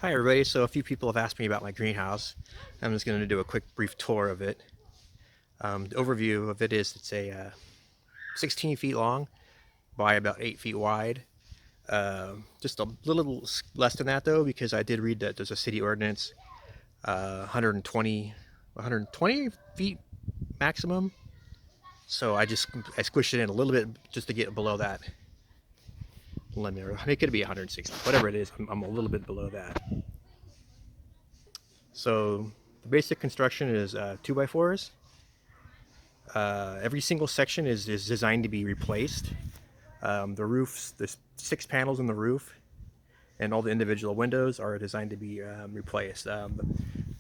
Hi everybody, so a few people have asked me about my greenhouse. I'm just going to do a quick brief tour of it. The overview of it is it's a 16 feet long by about 8 feet wide. Just a little less than that though, because I did read that there's a city ordinance 120 feet maximum. So I squished it in a little bit just to get below that limit. I mean, it could be 160, whatever it is. I'm a little bit below that. So the basic construction is 2x4s. Every single section is designed to be replaced. The roofs, there's 6 panels in the roof, and all the individual windows are designed to be replaced. The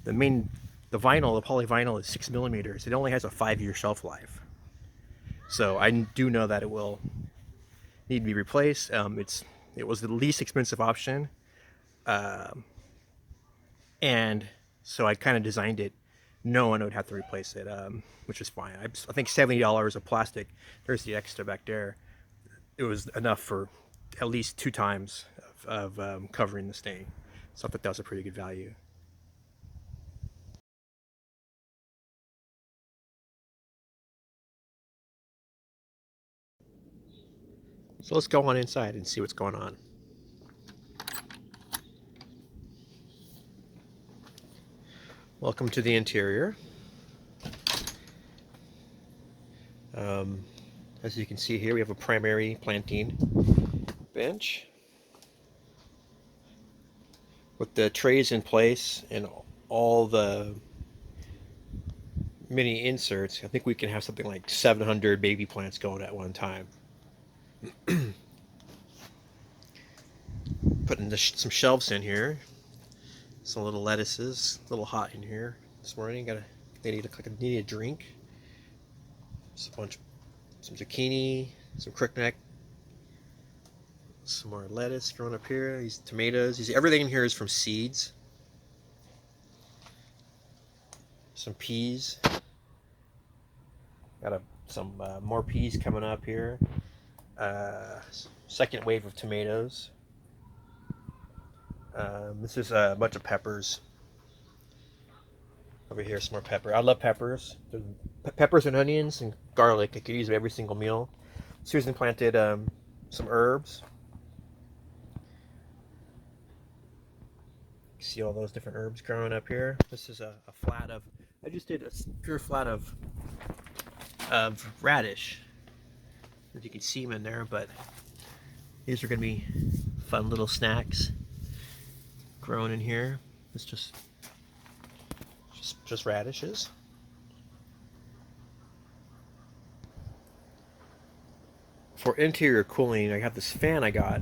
vinyl, the polyvinyl is 6 millimeters. It only has a 5-year shelf life. So I do know that it will need to be replaced. It was the least expensive option, and so I kind of designed it knowing I would have to replace it, which is fine. I think $70 of plastic. There's the extra back there. It was enough for at least 2 times of covering the stain. So I thought that was a pretty good value. So let's go on inside and see what's going on. Welcome to the interior. Um, as you can see here, we have a primary planting bench with the trays in place and all the mini inserts. I think we can have something like 700 baby plants going at one time. Putting some shelves in here, some little lettuces. A little hot in here this morning. They need a drink. Some zucchini, some crookneck, some more lettuce growing up here. These tomatoes. Everything in here is from seeds. Some peas. Got some more peas coming up here. Second wave of tomatoes. This is a bunch of peppers. Over here, some more pepper. I love peppers. Peppers and onions and garlic. I could use every single meal. Susan planted some herbs. You see all those different herbs growing up here. This is a flat of. I just did a pure flat of radish. As you can see them in there, but these are going to be fun little snacks growing in here. It's just radishes. For interior cooling, I have this fan I got.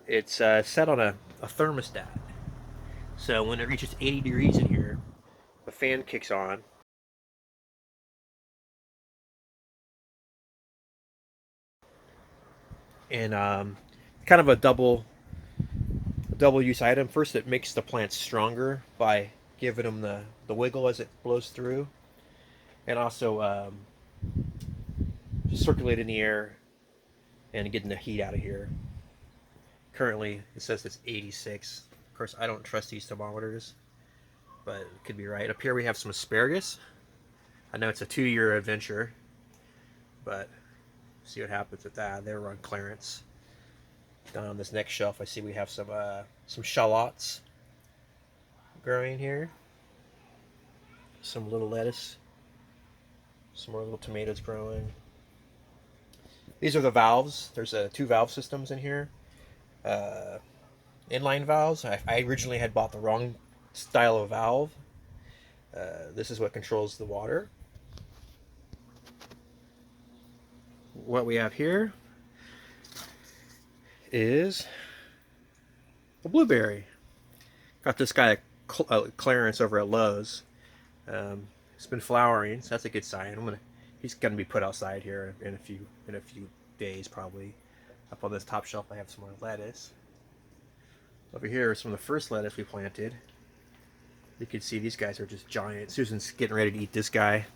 It's set on a thermostat. So when it reaches 80 degrees in here, the fan kicks on. And kind of a double use item. First, it makes the plants stronger by giving them the wiggle as it blows through, and also just circulating the air and getting the heat out of here. Currently, it says it's 86. Of course, I don't trust these thermometers, but it could be right. Up here we have some asparagus. I know it's a 2-year adventure, but see what happens with that. They're on clearance. Down on this next shelf, I see we have some shallots growing here. Some little lettuce. Some more little tomatoes growing. These are the valves. There's 2 valve systems in here. Inline valves. I originally had bought the wrong style of valve. This is what controls the water. What we have here is a blueberry. Got this guy at clearance over at Lowe's. It's been flowering, so that's a good sign. He's gonna be put outside here in a few days probably. Up on this top shelf, I have some more lettuce. Over here is some of the first lettuce we planted. You can see these guys are just giant. Susan's getting ready to eat this guy.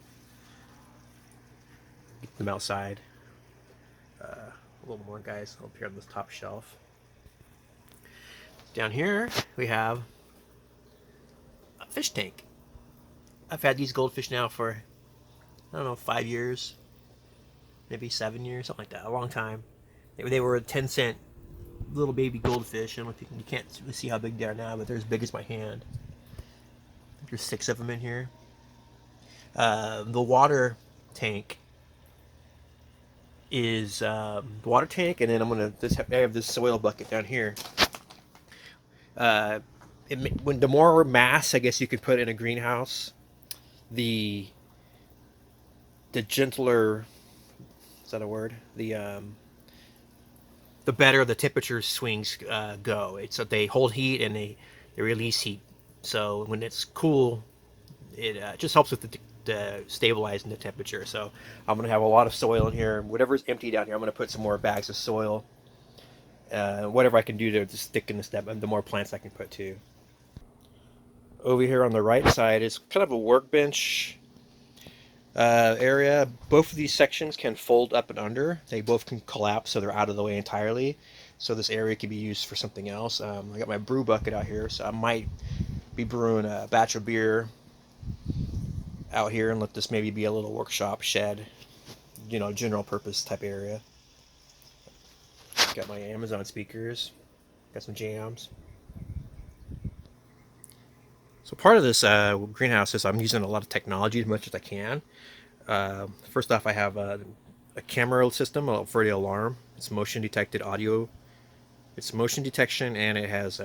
Get them outside. A little more guys up here on this top shelf. Down here we have a fish tank. I've had these goldfish now for, I don't know, 5 years, maybe 7 years, something like that, a long time. They were a 10-cent little baby goldfish. I don't know if you can't really see how big they are now, but they're as big as my hand. There's 6 of them in here. The water tank is the water tank, and then I have this soil bucket down here. Uh, when the more mass, I guess you could put in a greenhouse, the gentler, is that a word? The better the temperature swings go. It's that they hold heat and they release heat. So when it's cool, it just helps with the stabilizing the temperature. So I'm gonna have a lot of soil in here. Whatever's empty down here, I'm gonna put some more bags of soil. Whatever I can do to stick in the step, and the more plants I can put too. Over here on the right side is kind of a workbench area. Both of these sections can fold up and under. They both can collapse, so they're out of the way entirely. So this area can be used for something else. I got my brew bucket out here, so I might be brewing a batch of beer out here and let this maybe be a little workshop shed, general purpose type area. Got my Amazon speakers, got some jams. So part of this greenhouse is I'm using a lot of technology as much as I can. First off, I have a camera system for the alarm. It's motion detected audio. It's motion detection, and it has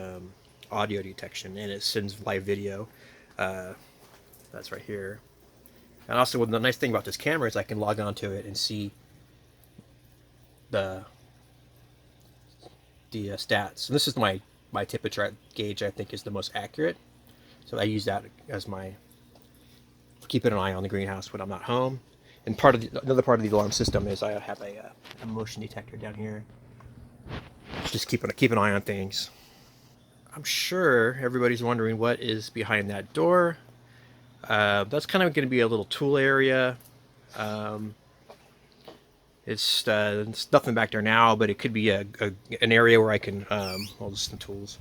audio detection, and it sends live video. That's right here. And also, the nice thing about this camera is I can log onto it and see the stats. And this is my temperature gauge. I think is the most accurate. So I use that as my keeping an eye on the greenhouse when I'm not home. And another part of the alarm system is I have a motion detector down here. Just keep an eye on things. I'm sure everybody's wondering what is behind that door. That's kind of going to be a little tool area. It's nothing back there now, but it could be an area where I can hold some tools.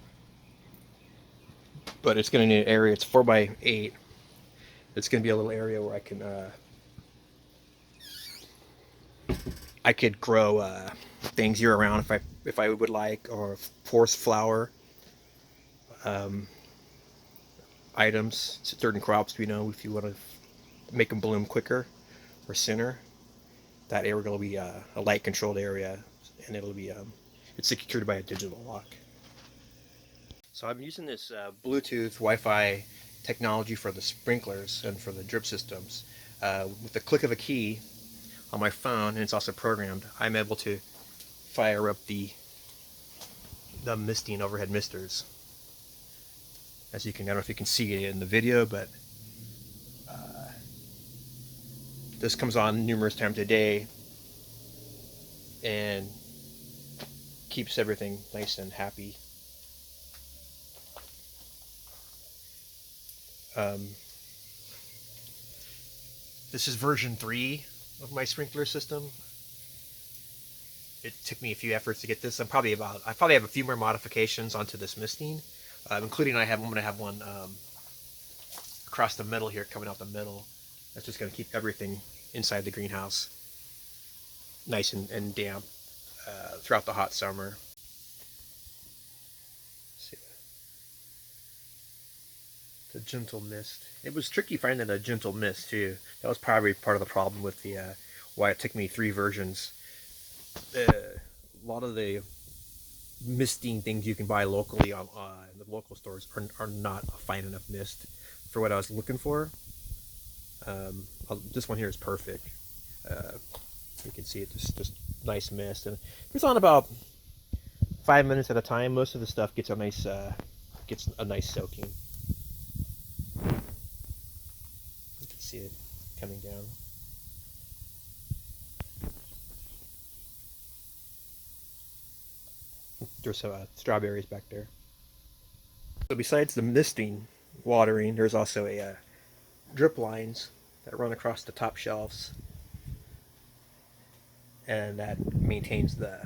But it's going to need an area. It's 4x8. It's going to be a little area where I could grow things year round if I would like, or force flower items, certain crops. If you want to make them bloom quicker or sooner, that area will be a light controlled area, and it'll be it's secured by a digital lock. So I'm using this Bluetooth Wi-Fi technology for the sprinklers and for the drip systems. With the click of a key on my phone, and it's also programmed, I'm able to fire up the misting overhead misters. As you can, I don't know if you can see it in the video, but this comes on numerous times a day and keeps everything nice and happy. This is version 3 of my sprinkler system. It took me a few efforts to get this. I probably have a few more modifications onto this misting, including I'm going to have one across the middle here, coming out the middle. That's just going to keep everything inside the greenhouse nice and damp throughout the hot summer. The gentle mist. It was tricky finding a gentle mist too. That was probably part of the problem with the why it took me 3 versions. A lot of the misting things you can buy locally on the local stores are not a fine enough mist for what I was looking for. This one here is perfect. You can see it just nice mist, and it's on about 5 minutes at a time. Most of the stuff gets a nice soaking. You can see it coming down. There's some strawberries back there. So besides the misting watering, there's also a drip lines that run across the top shelves, and that maintains the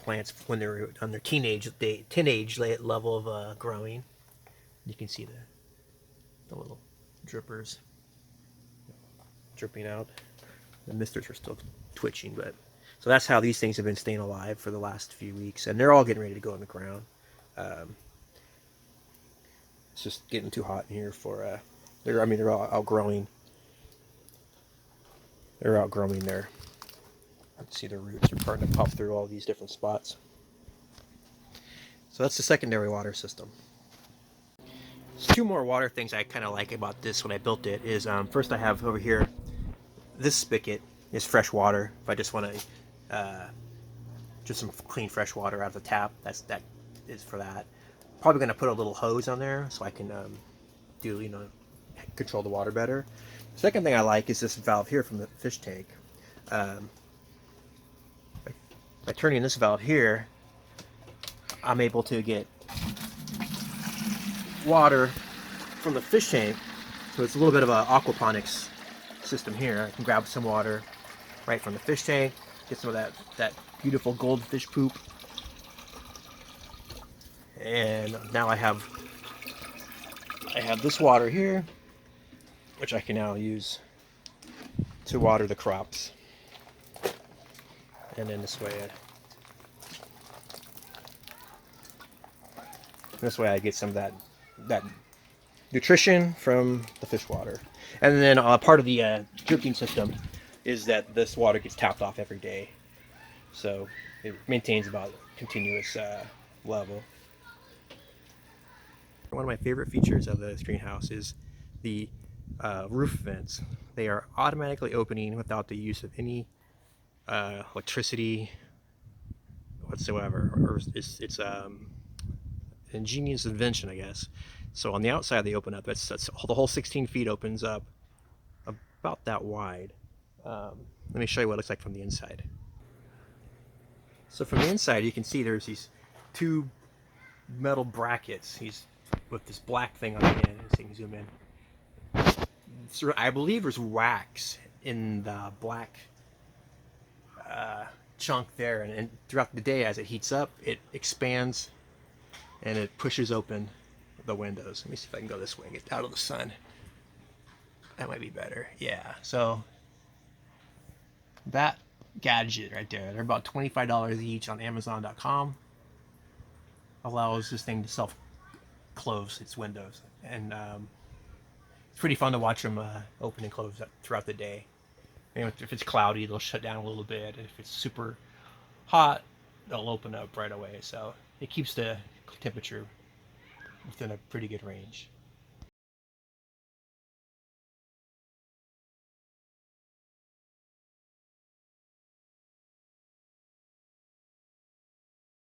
plants when they're on their teenage level of growing. You can see the little drippers dripping out. The misters are still twitching, but so that's how these things have been staying alive for the last few weeks, and they're all getting ready to go in the ground. It's just getting too hot in here for they're all outgrowing. They're outgrowing their. Let's see, their roots are starting to puff through all these different spots. So that's the secondary water system. There's two more water things I kind of like about this when I built it is first I have over here this spigot is fresh water. If I just want to just some clean fresh water out of the tap, that is for that. Probably going to put a little hose on there so I can control the water better. The second thing I like is this valve here from the fish tank. By turning this valve here, I'm able to get water from the fish tank. So it's a little bit of an aquaponics system here. I can grab some water right from the fish tank, get some of that beautiful goldfish poop. And now I have this water here, which I can now use to water the crops. And then this way I get some of that nutrition from the fish water. And then part of the dripping system is that this water gets tapped off every day, so it maintains about continuous level. One of my favorite features of this greenhouse is the roof vents. They are automatically opening without the use of any electricity whatsoever. Or it's ingenious invention, I guess. So on the outside they open up. That's the whole 16 feet opens up about that wide. Let me show you what it looks like from the inside. So from the inside you can see there's these two metal brackets. He's with this black thing on the end. So you can zoom in. So I believe there's wax in the black chunk there, and throughout the day as it heats up, it expands and it pushes open the windows. Let me see if I can go this way and get out of the sun. That might be better. Yeah, so that gadget right there, they're about $25 each on Amazon.com. Allows this thing to self-close its windows, and it's pretty fun to watch them open and close throughout the day. If it's cloudy, they'll shut down a little bit, and if it's super hot, they'll open up right away. So it keeps the temperature within a pretty good range.